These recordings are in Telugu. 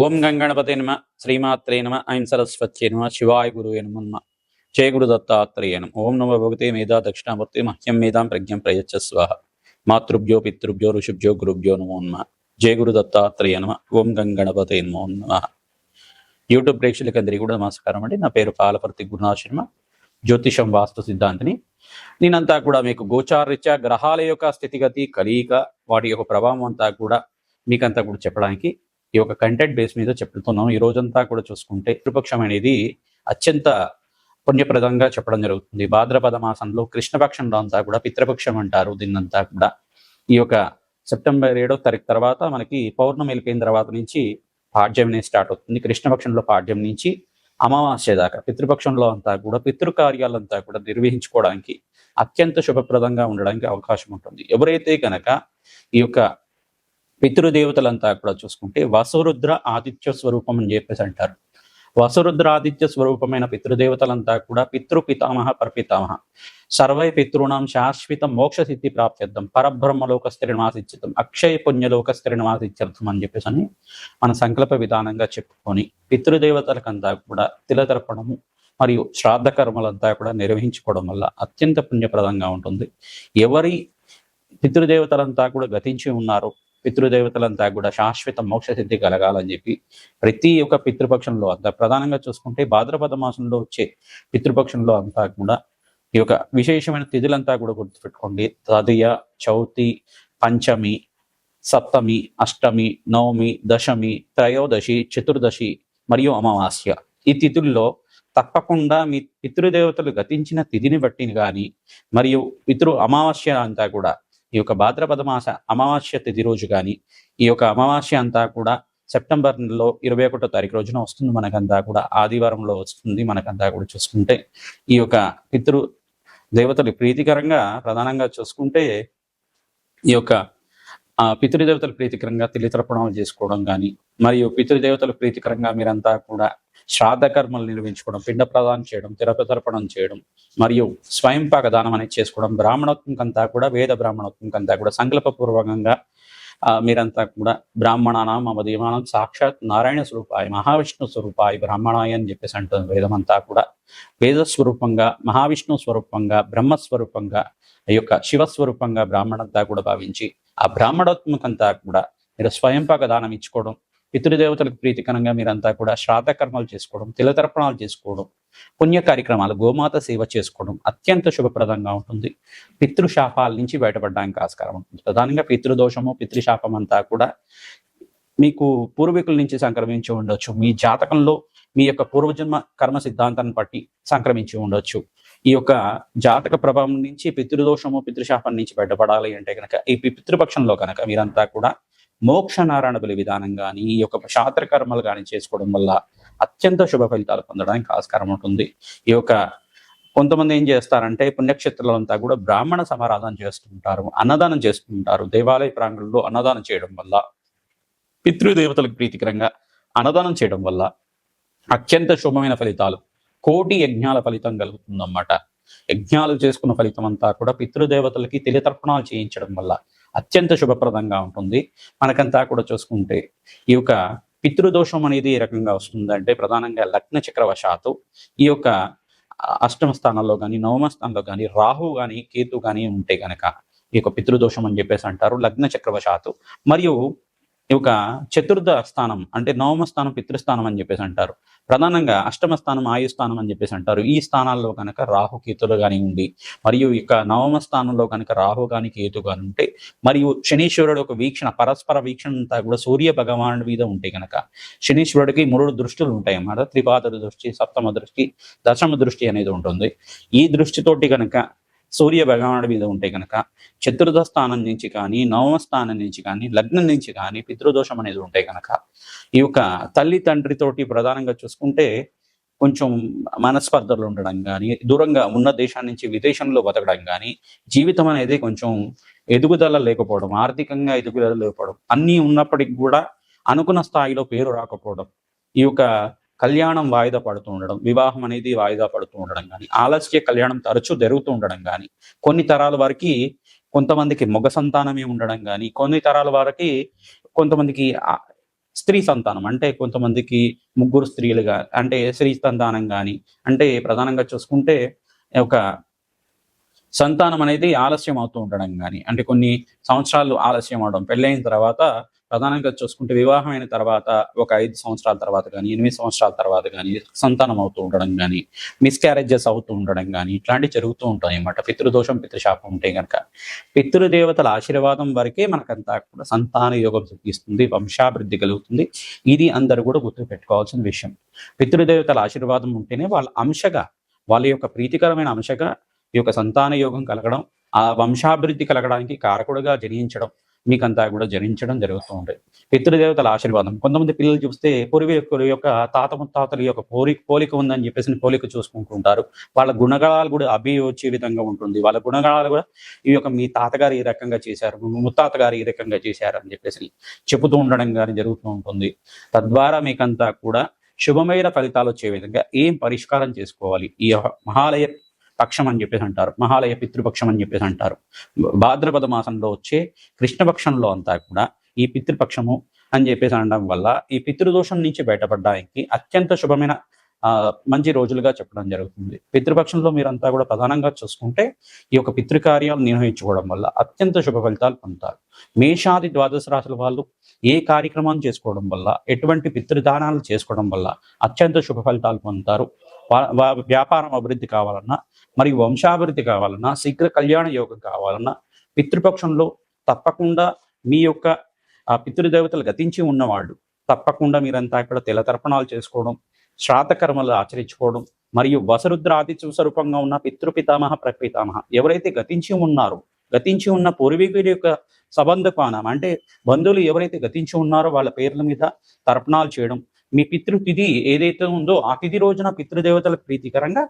ఓం గంగణపతే నమ శ్రీమాత్రే నమ ఐం సరస్వత్యే నమ శివాయ గురువే నమ జయ గురు దత్తాత్రేయ నమ ఓం నమ భగవతే మేధా దక్షిణామూర్తి మహ్యం మేధాం ప్రజ్ఞం ప్రయచ్చ స్వాహ మాతృభ్యో పితృభ్యో ఋషిభ్యో గురుభ్యో నమో నమ జయ గురు దత్తాత్రేయ నమ ఓం గంగణపతే నమో నమ. యూట్యూబ్ ప్రేక్షకులందరికీ కూడా నమస్కారం అండి. నా పేరు పాలపర్తి గురునాథ్ శర్మ, జ్యోతిషం వాస్తు సిద్ధాంతిని. నేనంతా కూడా మీకు గోచారరీత్యా గ్రహాల యొక్క స్థితిగతి కలియిక వాటి యొక్క ప్రభావం అంతా కూడా మీకంతా కూడా చెప్పడానికి ఈ యొక్క కంటెంట్ బేస్ మీద చెప్తున్నాం. ఈ రోజంతా కూడా చూసుకుంటే పితృపక్షం అనేది అత్యంత పుణ్యప్రదంగా చెప్పడం జరుగుతుంది. భాద్రపద మాసంలో కృష్ణపక్షంలో అంతా కూడా పితృపక్షం అంటారు. దీన్నంతా కూడా ఈ యొక్క సెప్టెంబర్ 7వ తారీఖు తర్వాత మనకి పౌర్ణమి వెళ్ళిపోయిన తర్వాత నుంచి పాడ్యం అనేది స్టార్ట్ అవుతుంది. కృష్ణపక్షంలో పాడ్యం నుంచి అమావాస్య దాకా పితృపక్షంలో అంతా కూడా పితృకార్యాలంతా కూడా నిర్వహించుకోవడానికి అత్యంత శుభప్రదంగా ఉండడానికి అవకాశం ఉంటుంది. ఎవరైతే కనుక ఈ యొక్క పితృదేవతలంతా కూడా చూసుకుంటే వసురుద్ర ఆదిత్య స్వరూపం అని చెప్పేసి అంటారు. వసురుద్ర ఆదిత్య స్వరూపమైన పితృదేవతలంతా కూడా పితృపితామహ పరపితామహ సర్వై పితృణాం శాశ్వత మోక్ష సిద్ధి ప్రాప్త్యర్థం పరబ్రహ్మలోక స్థిరనివాసిత్యం అక్షయ పుణ్యలోక స్థిరనివాసిత్యర్థం అని చెప్పేసి అని మన సంకల్ప విధానంగా చెప్పుకొని పితృదేవతలకంతా కూడా తిలతర్పణము మరియు శ్రాద్ధ కర్మలంతా కూడా నిర్వహించుకోవడం వల్ల అత్యంత పుణ్యప్రదంగా ఉంటుంది. ఎవరి పితృదేవతలంతా కూడా గతించి ఉన్నారో పితృదేవతలంతా కూడా శాశ్వత మోక్ష సిద్ధి కలగాలని చెప్పి ప్రతి ఒక్క పితృపక్షంలో అంతా ప్రధానంగా చూసుకుంటే భాద్రపద మాసంలో వచ్చే పితృపక్షంలో అంతా కూడా ఈ యొక్క విశేషమైన తిథులంతా కూడా గుర్తుపెట్టుకోండి. తదియ, చౌతి, పంచమి, సప్తమి, అష్టమి, నవమి, దశమి, త్రయోదశి, చతుర్దశి మరియు అమావాస్య. ఈ తిథుల్లో తప్పకుండా మీ పితృదేవతలు గతించిన తిథిని బట్టి కానీ మరియు పితృ అమావాస్య అంతా కూడా ఈ యొక్క భాద్రపద మాస అమావాస్య తిథి రోజు కానీ ఈ యొక్క అమావాస్య అంతా కూడా సెప్టెంబర్లో 21వ తారీఖు రోజున వస్తుంది. మనకంతా కూడా ఆదివారంలో వస్తుంది. మనకంతా కూడా చూసుకుంటే ఈ యొక్క పితృ దేవతలు ప్రీతికరంగా ప్రధానంగా చూసుకుంటే ఈ యొక్క పితృదేవతలు ప్రీతికరంగా తిలితర్పణాలు చేసుకోవడం కానీ మరియు పితృదేవతలు ప్రీతికరంగా మీరంతా కూడా శ్రాద్ధ కర్మలు నిర్వహించుకోవడం, పిండ ప్రదానం చేయడం, తిరపతర్పణం చేయడం మరియు స్వయంపాక దానం అనేది చేసుకోవడం, బ్రాహ్మణత్వంకంతా కూడా వేద బ్రాహ్మణత్వంకంతా కూడా సంకల్పపూర్వకంగా మీరంతా కూడా బ్రాహ్మణానం మమదీమానం సాక్షాత్ నారాయణ స్వరూపాయ మహావిష్ణు స్వరూపాయ బ్రాహ్మణాయ అని చెప్పేసి అంటుంది వేదమంతా కూడా. వేద స్వరూపంగా మహావిష్ణు స్వరూపంగా బ్రహ్మస్వరూపంగా ఈ యొక్క శివస్వరూపంగా బ్రాహ్మణంతా కూడా భావించి ఆ బ్రాహ్మణత్వకంతా కూడా మీరు స్వయంపాక దానం ఇచ్చుకోవడం, పితృదేవతలకు ప్రీతికరంగా మీరంతా కూడా శ్రాద్ధ కర్మలు చేసుకోవడం, తిలతర్పణాలు చేసుకోవడం, పుణ్య కార్యక్రమాలు, గోమాత సేవ చేసుకోవడం అత్యంత శుభప్రదంగా ఉంటుంది. పితృశాపాల నుంచి బయటపడడానికి ఆస్కారం ఉంటుంది. ప్రధానంగా పితృదోషము పితృశాపం అంతా కూడా మీకు పూర్వీకుల నుంచి సంక్రమించి ఉండొచ్చు. మీ జాతకంలో మీ యొక్క పూర్వజన్మ కర్మ సిద్ధాంతాన్ని బట్టి సంక్రమించి ఉండొచ్చు. ఈ యొక్క జాతక ప్రభావం నుంచి పితృదోషము పితృశాపం నుంచి బయటపడాలి అంటే కనుక ఈ పితృపక్షంలో కనుక మీరంతా కూడా మోక్ష నారాయణ బలి విధానం కానీ ఈ యొక్క శాస్త్ర కర్మలు కానీ చేసుకోవడం వల్ల అత్యంత శుభ ఫలితాలు పొందడానికి ఆస్కారం ఉంటుంది. ఈ యొక్క కొంతమంది ఏం చేస్తారంటే పుణ్యక్షేత్రాలంతా కూడా బ్రాహ్మణ సమారాధన చేస్తుంటారు, అన్నదానం చేస్తుంటారు. దేవాలయ ప్రాంగణంలో అన్నదానం చేయడం వల్ల పితృదేవతలకు ప్రీతికరంగా అన్నదానం చేయడం వల్ల అత్యంత శుభమైన ఫలితాలు, కోటి యజ్ఞాల ఫలితం కలుగుతుందన్నమాట. యజ్ఞాలు చేసుకున్న ఫలితం అంతా కూడా పితృదేవతలకి తిలితర్పణాలు చేయించడం వల్ల అత్యంత శుభప్రదంగా ఉంటుంది. మనకంతా కూడా చూసుకుంటే ఈ యొక్క పితృదోషం అనేది ఏ రకంగా వస్తుందంటే ప్రధానంగా లగ్న చక్రవశాత్తు ఈ యొక్క అష్టమ స్థానంలో కానీ నవమ స్థానంలో కానీ రాహు కానీ కేతు కానీ ఉంటే కనుక ఈ యొక్క పితృదోషం అని చెప్పేసి అంటారు. లగ్న చక్రవశాత్తు మరియు ఈ యొక్క చతుర్థ స్థానం అంటే నవమ స్థానం పితృస్థానం అని చెప్పేసి అంటారు. ప్రధానంగా అష్టమ స్థానం ఆయుస్థానం అని చెప్పేసి అంటారు. ఈ స్థానాల్లో కనుక రాహు కేతులు కానీ ఉండి మరియు ఇక నవమ స్థానంలో కనుక రాహు కానీ కేతు కానీ ఉంటే మరియు శనీశ్వరుడు ఒక వీక్షణ పరస్పర వీక్షణ అంతా కూడా సూర్య భగవానుడి మీద ఉంటే కనుక శనీశ్వరుడికి 3 దృష్టిలు ఉంటాయి అన్నమాట. త్రిపాద దృష్టి, సప్తమ దృష్టి, దశమ దృష్టి అనేది ఉంటుంది. ఈ దృష్టితోటి కనుక సూర్య భగవానుడి మీద ఉంటే కనుక చతుర్థ స్థానం నుంచి కానీ నవమ స్థానం నుంచి కానీ లగ్నం నుంచి కానీ పితృదోషం అనేది ఉంటే కనుక ఈ యొక్క తల్లి తండ్రితోటి ప్రధానంగా చూసుకుంటే కొంచెం మనస్పర్ధలు ఉండడం కానీ, దూరంగా ఉన్న దేశాన్ని నుంచి విదేశంలో బతకడం కానీ, జీవితం అనేది కొంచెం ఎదుగుదల లేకపోవడం, ఆర్థికంగా ఎదుగుదల లేకపోవడం, అన్నీ ఉన్నప్పటికీ కూడా అనుకున్న స్థాయిలో పేరు రాకపోవడం, ఈ యొక్క కళ్యాణం వాయిదా పడుతూ ఉండడం, వివాహం అనేది వాయిదా పడుతూ ఉండడం కానీ, ఆలస్య కళ్యాణం తరచూ జరుగుతూ ఉండడం కానీ, కొన్ని తరాల వారికి కొంతమందికి మగ సంతానమే ఉండడం కానీ, కొన్ని తరాల వారికి కొంతమందికి స్త్రీ సంతానం అంటే కొంతమందికి ముగ్గురు స్త్రీలుగా అంటే స్త్రీ సంతానం కానీ, అంటే ప్రధానంగా చూసుకుంటే ఒక సంతానం అనేది ఆలస్యం అవుతూ ఉండడం కానీ, అంటే కొన్ని సంవత్సరాలు ఆలస్యం అవడం, పెళ్ళైన తర్వాత ప్రధానంగా చూసుకుంటే వివాహమైన తర్వాత ఒక 5 సంవత్సరాల తర్వాత కానీ, 8 సంవత్సరాల తర్వాత కానీ సంతానం అవుతూ ఉండడం కానీ, మిస్‌క్యారేజెస్ అవుతూ ఉండడం కానీ, ఇట్లాంటివి జరుగుతూ ఉంటాయన్నమాట. పితృదోషం, పితృశాపం ఉంటే గనక. పితృదేవతల ఆశీర్వాదం వరకే మనకంతా కూడా సంతాన యోగం సిద్ధిస్తుంది, వంశాభివృద్ధి కలుగుతుంది. ఇది అందరూ కూడా గుర్తుపెట్టుకోవాల్సిన విషయం. పితృదేవతల ఆశీర్వాదం ఉంటేనే వాళ్ళ అంశగా, వాళ్ళ యొక్క ప్రీతికరమైన అంశగా ఈ యొక్క సంతాన యోగం కలగడం, ఆ వంశాభివృద్ధి కలగడానికి కారకుడుగా జనించడం, మీకంతా కూడా జనించడం జరుగుతూ ఉంటాయి. పితృదేవతల ఆశీర్వాదం. కొంతమంది పిల్లలు చూస్తే పూర్వీకుల యొక్క తాత ముత్తాతల యొక్క పోలిక ఉందని చెప్పేసి పోలిక చూసుకుంటూ ఉంటారు. వాళ్ళ గుణగణాలు కూడా వచ్చే విధంగా ఉంటుంది. వాళ్ళ గుణగణాలు కూడా ఈ యొక్క మీ తాతగారు ఈ రకంగా చేశారు, ముత్తాత గారు ఈ రకంగా చేశారు అని చెప్పేసి చెబుతూ ఉండడం కానీ జరుగుతూ ఉంటుంది. తద్వారా మీకంతా కూడా శుభమైన ఫలితాలు వచ్చే విధంగా ఏం పరిష్కారం చేసుకోవాలి, ఈ మహాలయ పక్షం అని చెప్పేసి అంటారు, మహాలయ పితృపక్షం అని చెప్పేసి అంటారు. భాద్రపద మాసంలో వచ్చే కృష్ణపక్షంలో అంతా కూడా ఈ పితృపక్షము అని చెప్పేసి అనడం వల్ల ఈ పితృదోషం నుంచి బయటపడడానికి అత్యంత శుభమైన మంచి రోజులుగా చెప్పడం జరుగుతుంది. పితృపక్షంలో మీరంతా కూడా ప్రధానంగా చూసుకుంటే ఈ యొక్క పితృకార్యాలు నిర్వహించుకోవడం వల్ల అత్యంత శుభ ఫలితాలు పొందుతారు. మేషాది ద్వాదశ రాశుల వాళ్ళు ఏ కార్యక్రమాన్ని చేసుకోవడం వల్ల, ఎటువంటి పితృదానాలు చేసుకోవడం వల్ల అత్యంత శుభ ఫలితాలు పొందుతారు. వ్యాపారం అభివృద్ధి కావాలన్నా, మరియు వంశాభివృద్ధి కావాలన్నా, శీఘ్ర కళ్యాణ యోగం కావాలన్నా పితృపక్షంలో తప్పకుండా మీ యొక్క ఆ పితృదేవతలు గతించి ఉన్నవాళ్ళు తప్పకుండా మీరంతా ఇక్కడ తెలతర్పణాలు చేసుకోవడం, శ్రాద్ధకర్మలు ఆచరించుకోవడం, మరియు వసరుద్ర ఆదిత్య స్వరూపంగా ఉన్న పితృపితామహ ప్రపితామహ ఎవరైతే గతించి ఉన్నారో, గతించి ఉన్న పూర్వీకుల యొక్క సంబంధపానం అంటే బంధువులు ఎవరైతే గతించి ఉన్నారో వాళ్ళ పేర్ల మీద తర్పణాలు చేయడం, మీ పితృతిథి ఏదైతే ఉందో ఆ తిథి రోజున పితృదేవతలకు ప్రీతికరంగా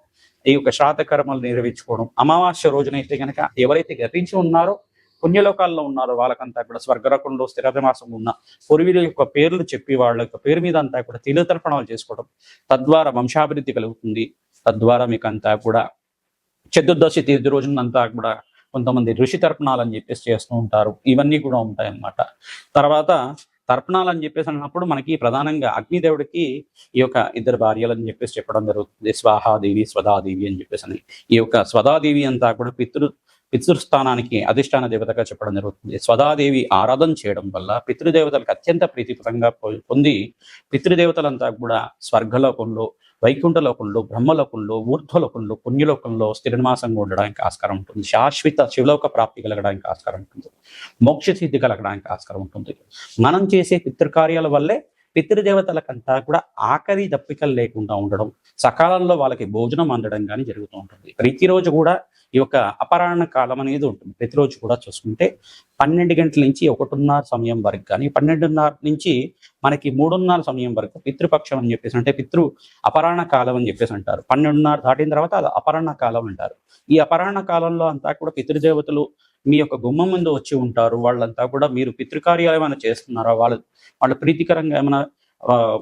ఈ యొక్క శ్రాద్ధకర్మలు నిర్వహించుకోవడం. అమావాస్య రోజునైతే కనుక ఎవరైతే గతించి ఉన్నారో, పుణ్యలోకాల్లో ఉన్నారో వాళ్ళకంతా కూడా స్వర్గరకంలో స్థిరమాసం ఉన్న పూర్వీకుల యొక్క పేర్లు చెప్పి వాళ్ళ యొక్క పేరు మీద అంతా కూడా తిలతర్పణాలు చేసుకోవడం, తద్వారా వంశాభివృద్ధి కలుగుతుంది. తద్వారా మీకు అంతా కూడా చతుర్దశి తిథి రోజునంతా కూడా కొంతమంది ఋషి తర్పణాలు అని చెప్పేసి చేస్తూ ఉంటారు. ఇవన్నీ కూడా ఉంటాయి అన్నమాట. తర్వాత తర్పణాలు అని చెప్పేసి అన్నప్పుడు మనకి ప్రధానంగా అగ్నిదేవుడికి ఈ యొక్క ఇద్దరు భార్యలు అని చెప్పేసి చెప్పడం జరుగుతుంది. స్వాహాదేవి, స్వదాదేవి అని చెప్పేసి. ఈ యొక్క స్వదాదేవి అంతా కూడా పితృస్థానానికి అధిష్టాన దేవతగా చెప్పడం జరుగుతుంది. స్వదాదేవి ఆరాధన చేయడం వల్ల పితృదేవతలకు అత్యంత ప్రీతికరంగా పొంది పితృదేవతలంతా కూడా స్వర్గలోకంలో, వైకుంఠలోకంలో, బ్రహ్మలోకంలో, ఊర్ధ్వలోకంలో, పుణ్యలోకంలో స్థిరనివాసంగా ఉండడానికి ఆస్కారం ఉంటుంది. శాశ్వత శివలోక ప్రాప్తి కలగడానికి ఆస్కారం ఉంటుంది. మోక్ష సిద్ధి కలగడానికి ఆస్కారం ఉంటుంది. మనం చేసే పితృకార్యాల వల్లే పితృదేవతలకంతా కూడా ఆకలి దప్పికలు లేకుండా ఉండడం, సకాలంలో వాళ్ళకి భోజనం అందడం కానీ జరుగుతూ ఉంటుంది. ప్రతిరోజు కూడా ఈ యొక్క అపరాహ్న కాలం అనేది ఉంటుంది. ప్రతిరోజు కూడా చూసుకుంటే 12 గంటల నుంచి 1:30 సమయం వరకు కానీ, 12:30 నుంచి మనకి 3:30 సమయం వరకు పితృపక్షం అని చెప్పేసి, అంటే అపరాహ్న కాలం అని చెప్పేసి అంటారు. 12:30 దాటిన తర్వాత అది అపరాహ్న కాలం అంటారు. ఈ అపరాహ్న కాలంలో అంతా కూడా పితృదేవతలు మీ యొక్క గుమ్మం ముందు వచ్చి ఉంటారు. వాళ్ళంతా కూడా మీరు పితృకార్యాలు ఏమైనా చేస్తున్నారా, వాళ్ళ ప్రీతికరంగా ఏమైనా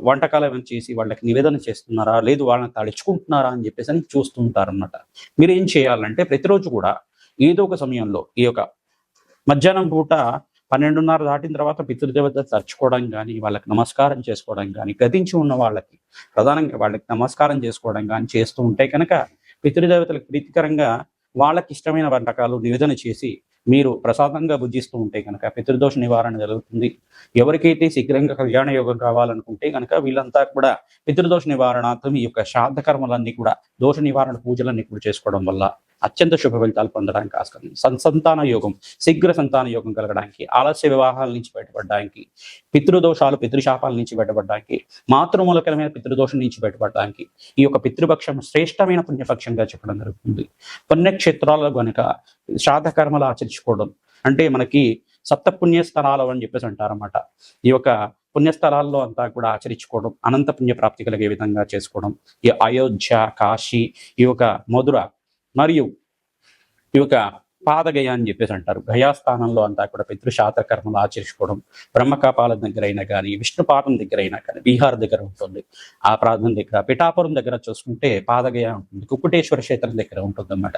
వంటకాలు ఏమైనా చేసి వాళ్ళకి నివేదన చేస్తున్నారా, లేదు వాళ్ళని తడుచుకుంటున్నారా అని చెప్పేసి అని చూస్తూ ఉంటారన్నమాట. మీరు ఏం చేయాలంటే ప్రతిరోజు కూడా ఏదో ఒక సమయంలో ఈ యొక్క మధ్యాహ్నం పూట 12:30 దాటిన తర్వాత పితృదేవత తరుచుకోవడం కానీ, వాళ్ళకి నమస్కారం చేసుకోవడం కానీ, గతించి ఉన్న వాళ్ళకి ప్రధానంగా వాళ్ళకి నమస్కారం చేసుకోవడం కానీ చేస్తూ ఉంటే కనుక పితృదేవతలకు ప్రీతికరంగా వాళ్ళకి ఇష్టమైన వంటకాలు నివేదన చేసి మీరు ప్రసాదంగా భుజిస్తూ ఉంటే కనుక పితృదోష నివారణ జరుగుతుంది. ఎవరికైతే శీఘ్రంగా కళ్యాణ యోగం కావాలనుకుంటే కనుక వీళ్ళంతా కూడా పితృదోష నివారణార్థం ఈ యొక్క శ్రాద్ధ కర్మలన్నీ కూడా, దోష నివారణ పూజలన్నీ కూడా చేసుకోవడం వల్ల అత్యంత శుభ ఫలితాలు పొందడానికి ఆస్కారం. సంతాన యోగం, శీఘ్ర సంతాన యోగం కలగడానికి, ఆలస్య వివాహాల నుంచి బయటపడడానికి, పితృదోషాలు, పితృశాపాల నుంచి బయటపడడానికి, మాతృమూలకరమైన పితృదోషం నుంచి బయటపడడానికి ఈ యొక్క పితృపక్షం శ్రేష్టమైన పుణ్యపక్షంగా చెప్పడం జరుగుతుంది. పుణ్యక్షేత్రాల్లో కనుక శ్రాద్ధ కర్మలు ఆచరించుకోవడం అంటే మనకి సప్త పుణ్యస్థలాలు అని చెప్పేసి అంటారన్నమాట. ఈ యొక్క పుణ్యస్థలాల్లో అంతా కూడా ఆచరించుకోవడం, అనంత పుణ్య ప్రాప్తి కలిగే విధంగా చేసుకోవడం. ఈ అయోధ్య, కాశీ, ఈ యొక్క మధుర మరియు ఈ యొక్క పాదగయ అని చెప్పేసి అంటారు. గయాస్థానంలో అంతా కూడా పితృశాస్త్ర కర్మలు ఆచరించుకోవడం. బ్రహ్మకాపాలం దగ్గర అయినా కానీ, విష్ణుపాదం దగ్గర అయినా కానీ, బీహార్ దగ్గర ఉంటుంది. ఆ ప్రాంతం దగ్గర పిఠాపురం దగ్గర చూసుకుంటే పాదగయ ఉంటుంది. కుక్కుటేశ్వర క్షేత్రం దగ్గర ఉంటుంది అన్నమాట.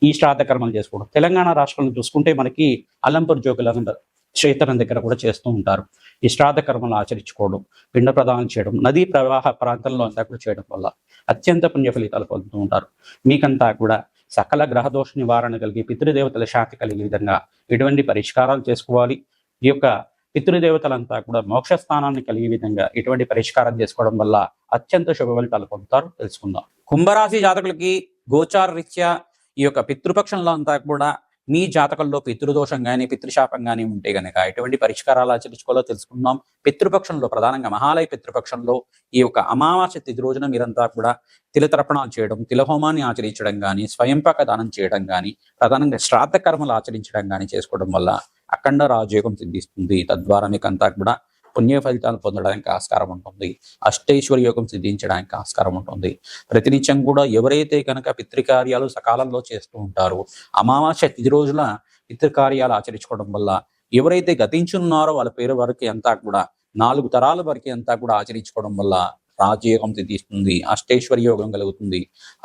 ఈ శ్రాద్ధ కర్మలు చేసుకోవడం. తెలంగాణ రాష్ట్రంలో చూసుకుంటే మనకి అల్లంపూర్ జోగులందరూ క్షేత్రం దగ్గర కూడా చేస్తూ ఉంటారు. ఈ శ్రాద్ధ కర్మలు ఆచరించుకోవడం, పిండ ప్రదానం చేయడం, నదీ ప్రవాహ ప్రాంతంలో అంతా కూడా చేయడం వల్ల అత్యంత పుణ్య ఫలితాలు పొందుతూ ఉంటారు. మీకంతా కూడా సకల గ్రహదోష నివారణ కలిగి పితృదేవతల శాంతి కలిగే విధంగా ఎటువంటి పరిష్కారాలు చేసుకోవాలి, ఈ యొక్క పితృదేవతలంతా కూడా మోక్ష స్థానాన్ని కలిగే విధంగా ఎటువంటి పరిష్కారం చేసుకోవడం వల్ల అత్యంత శుభ ఫలితాలు పొందుతారు తెలుసుకుందాం. కుంభరాశి జాతకులకి గోచార రీత్యా ఈ యొక్క పితృపక్షంలో అంతా కూడా మీ జాతకంలో పితృదోషం కానీ పితృశాపం కానీ ఉంటే గనక ఎటువంటి పరిష్కారాలు ఆచరించుకోవాలో తెలుసుకుందాం. పితృపక్షంలో ప్రధానంగా మహాలయ పితృపక్షంలో ఈ యొక్క అమావాస్య తిథి రోజున మీరంతా కూడా తిలతర్పణాలు చేయడం, తిలహోమాన్ని ఆచరించడం కానీ, స్వయంపాక దానం చేయడం కానీ, ప్రధానంగా శ్రాద్ధ కర్మలు ఆచరించడం కానీ చేసుకోవడం వల్ల అఖండ రాజయోగం సిద్ధిస్తుంది. తద్వారా మీకు అంతా కూడా పుణ్య ఫలితాలు పొందడానికి ఆస్కారం ఉంటుంది. అష్టైశ్వర్య యోగం సిద్ధించడానికి ఆస్కారం ఉంటుంది. ప్రతినిత్యం కూడా ఎవరైతే కనుక పితృకార్యాలు సకాలంలో చేస్తూ ఉంటారో, అమావాస్య తిథి రోజున పితృకార్యాలు ఆచరించుకోవడం వల్ల ఎవరైతే గతించున్నారో వాళ్ళ పేరు వరకు అంతా కూడా 4 తరాల వరకు అంతా కూడా ఆచరించుకోవడం వల్ల రాజయోగం సిద్ధిస్తుంది. అష్టైశ్వర్య యోగం కలుగుతుంది.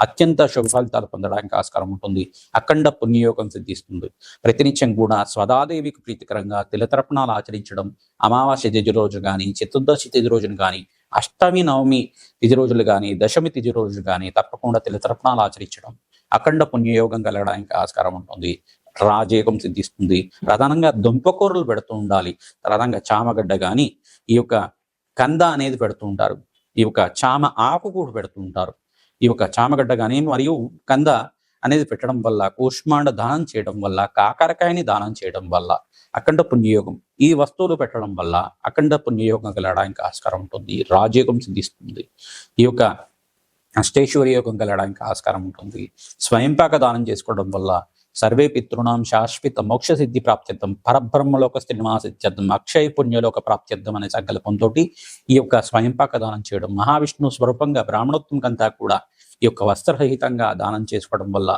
అత్యంత శుభ ఫలితాలు పొందడానికి ఆస్కారం ఉంటుంది. అఖండ పుణ్యయోగం సిద్ధిస్తుంది. ప్రతినిత్యం కూడా స్వదాదేవికి ప్రీతికరంగా తిలతర్పణాలు ఆచరించడం, అమావాస్య తిథి రోజు కానీ, చతుర్దశి తిథి రోజును కానీ, అష్టమి నవమి తిథి రోజులు కానీ, దశమి తిథి రోజులు కానీ తప్పకుండా తిలతర్పణాలు ఆచరించడం అఖండ పుణ్యయోగం కలగడానికి ఆస్కారం ఉంటుంది. రాజయోగం సిద్ధిస్తుంది. ప్రధానంగా దుంపకూరలు పెడుతూ ఉండాలి. ప్రధానంగా చామగడ్డ కానీ, ఈ యొక్క కంద అనేది పెడుతూ ఉంటారు. ఈ యొక్క చామ ఆకు కూడా పెడుతూ ఉంటారు. ఈ యొక్క చామగడ్డ కానీ మరియు కంద అనేది పెట్టడం వల్ల, కూష్మాండ దానం చేయడం వల్ల, కాకరకాయని దానం చేయడం వల్ల అఖండ పుణ్యయోగం, ఈ వస్తువులు పెట్టడం వల్ల అఖండ పుణ్యయోగం కలగడానికి ఆస్కారం ఉంటుంది. రాజయోగం సిద్ధిస్తుంది. ఈ యొక్క అష్టైశ్వర్య యోగం కలగడానికి ఆస్కారం ఉంటుంది. స్వయంపాక దానం చేసుకోవడం వల్ల సర్వే పితృణాం శాశ్వత మోక్ష సిద్ధి ప్రాప్త్యర్థం, పరబ్రహ్మలోక స్థితిమాసిత్యర్థం, అక్షయ పుణ్యలోక ప్రాప్త్యర్థం అనే సంకల్పంతో ఈ యొక్క స్వయంపాక దానం చేయడం, మహావిష్ణు స్వరూపంగా బ్రాహ్మణోత్వం కంతా కూడా ఈ యొక్క వస్త్రరహితంగా దానం చేసుకోవడం వల్ల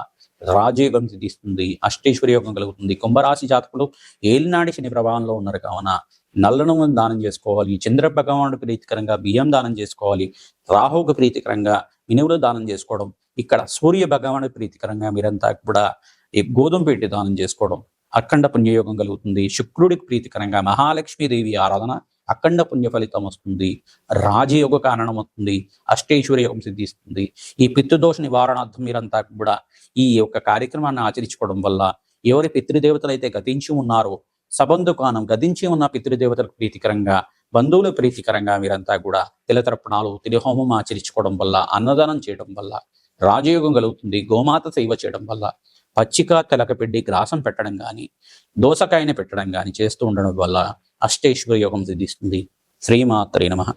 రాజయోగం సిద్ధిస్తుంది. అష్టైశ్వర్యోగం కలుగుతుంది. కుంభరాశి జాతకులు ఏలినాడి శని ప్రభావంలో ఉన్నారు కావున నల్లను దానం చేసుకోవాలి. చంద్ర భగవానుడు ప్రీతికరంగా బియ్యం దానం చేసుకోవాలి. రాహుకు ప్రీతికరంగా మినువులు దానం చేసుకోవడం, ఇక్కడ సూర్య భగవానుడు ప్రీతికరంగా మీరంతా కూడా ఈ గోధుమ పెట్టి దానం చేసుకోవడం అఖండ పుణ్యయోగం కలుగుతుంది. శుక్రుడికి ప్రీతికరంగా మహాలక్ష్మీదేవి ఆరాధన అఖండ పుణ్య ఫలితం వస్తుంది. రాజయోగ కారణం వస్తుంది. అష్టైశ్వర్య యోగం సిద్ధిస్తుంది. ఈ పితృదోష నివారణార్థం మీరంతా కూడా ఈ యొక్క కార్యక్రమాన్ని ఆచరించుకోవడం వల్ల ఎవరి పితృదేవతలు అయితే గతించి ఉన్నారో, సబంధుకానం గతించి ఉన్న పితృదేవతలకు ప్రీతికరంగా, బంధువుల ప్రీతికరంగా మీరంతా కూడా తిలతర్పణాలు, తిలహోమం ఆచరించుకోవడం వల్ల, అన్నదానం చేయడం వల్ల రాజయోగం కలుగుతుంది. గోమాత సేవ చేయడం వల్ల, పచ్చిక తెలకపిడ్డి గ్రాసం పెట్టడం కానీ, దోసకాయని పెట్టడం కానీ చేస్తూ ఉండడం వల్ల అష్టైశ్వర్య యోగం సిద్ధిస్తుంది. శ్రీమాత్రే నమః.